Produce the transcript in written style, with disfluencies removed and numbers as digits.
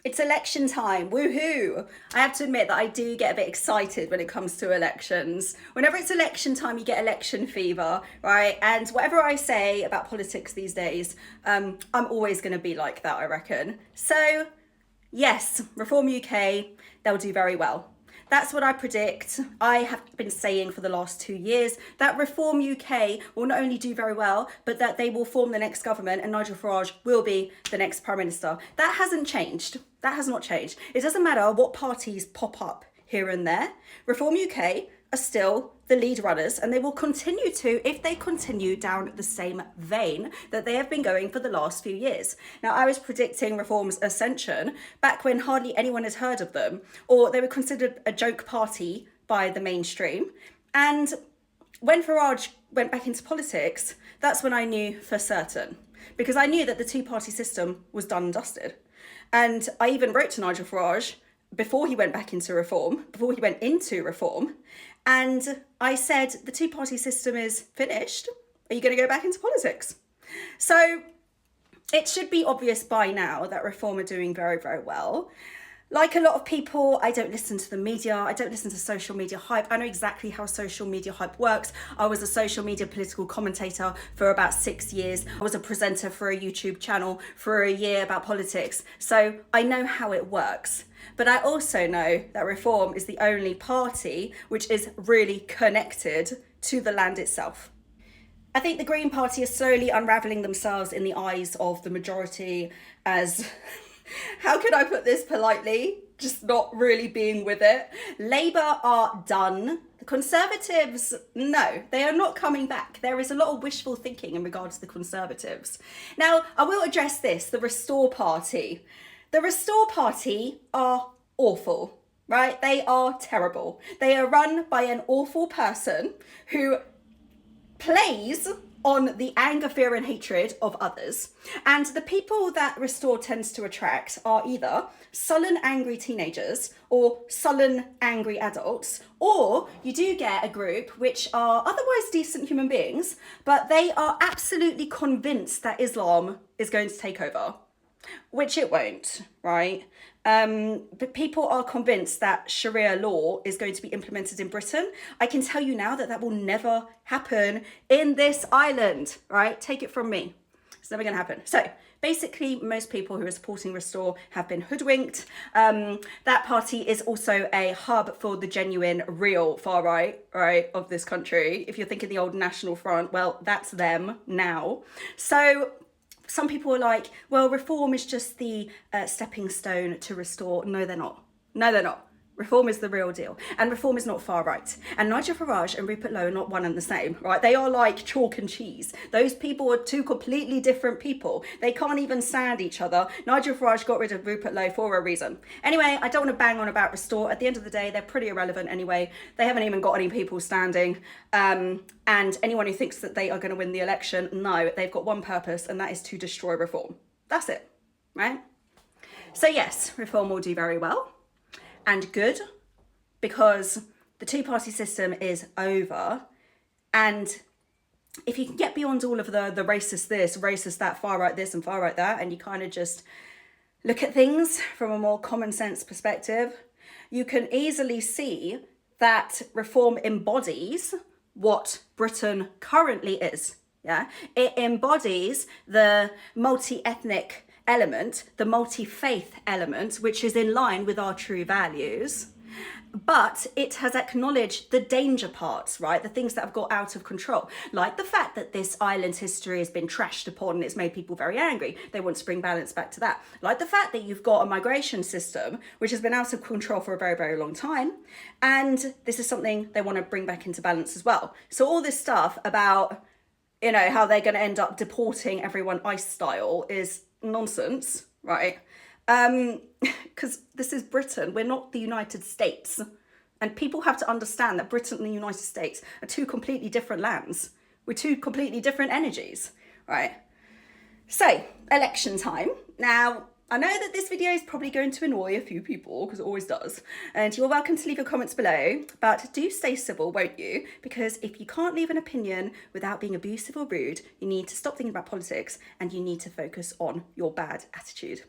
It's election time, woohoo! I have to admit that I do get a bit excited when it comes to elections. Whenever it's election time, you get election fever, right? And whatever I say about politics these days, I'm always going to be like that, I reckon. So, yes, Reform UK, they'll do very well. That's what I predict. I have been saying for the last 2 years that Reform UK will not only do very well, but that they will form the next government and Nigel Farage will be the next Prime Minister. That hasn't changed. That has not changed. It doesn't matter what parties pop up here and there. Reform UK are still the lead runners, and they will continue to if they continue down the same vein that they have been going for the last few years. Now, I was predicting Reform's ascension back when hardly anyone had heard of them, or they were considered a joke party by the mainstream. And when Farage went back into politics, that's when I knew for certain, because I knew that the two-party system was done and dusted. And I even wrote to Nigel Farage before he went back into Reform, before he went into Reform, and I said, the two-party system is finished. Are you going to go back into politics? So it should be obvious by now that Reform are doing very, very well. Like a lot of people, I don't listen to the media. I don't listen to social media hype. I know exactly how social media hype works. I was a social media political commentator for about 6 years. I was a presenter for a YouTube channel for a year about politics. So I know how it works. But I also know that Reform is the only party which is really connected to the land itself. I think the Green Party is slowly unravelling themselves in the eyes of the majority as... How could I put this politely? Just not really being with it. Labour are done. The Conservatives, no, they are not coming back. There is a lot of wishful thinking in regards to the Conservatives. Now, I will address this, the Restore Party. The Restore Party are awful, right? They are terrible. They are run by an awful person who plays on the anger, fear and hatred of others. And the people that Restore tends to attract are either sullen, angry teenagers or sullen, angry adults, or you do get a group which are otherwise decent human beings, but they are absolutely convinced that Islam is going to take over, which it won't, right? But people are convinced that Sharia law is going to be implemented in Britain. I can tell you now that that will never happen in this island, right? Take it from me. It's never going to happen. So basically, most people who are supporting Restore have been hoodwinked. That party is also a hub for the genuine, real far right, of this country. If you're thinking the old National Front, well, that's them now. So some people are like, well, Reform is just the stepping stone to Restore. No, they're not. No, they're not. Reform is the real deal. And Reform is not far right. And Nigel Farage and Rupert Lowe are not one and the same, right? They are like chalk and cheese. Those people are two completely different people. They can't even stand each other. Nigel Farage got rid of Rupert Lowe for a reason. Anyway, I don't want to bang on about Restore. At the end of the day, they're pretty irrelevant anyway. They haven't even got any people standing. And anyone who thinks that they are going to win the election, no, they've got one purpose, and that is to destroy Reform. That's it, right? So yes, Reform will do very well. And good, because the two-party system is over. And if you can get beyond all of the racist this, racist that, far right this and far right that, and you kind of just look at things from a more common sense perspective, you can easily see that Reform embodies what Britain currently is. Yeah, it embodies the multi-ethnic element, the multi-faith element, which is in line with our true values, but it has acknowledged the danger parts, right? The things that have got out of control, like the fact that this island's history has been trashed upon and it's made people very angry. They want to bring balance back to that. Like the fact that you've got a migration system which has been out of control for a very, very long time. And this is something they want to bring back into balance as well. So all this stuff about, you know, how they're going to end up deporting everyone ICE style is nonsense, right? Because this is Britain. We're not the United States. And people have to understand that Britain and the United States are two completely different lands with two completely different energies, right? So, election time. Now, I know that this video is probably going to annoy a few people, because it always does, and you're welcome to leave your comments below, but do stay civil, won't you? Because if you can't leave an opinion without being abusive or rude, you need to stop thinking about politics and you need to focus on your bad attitude.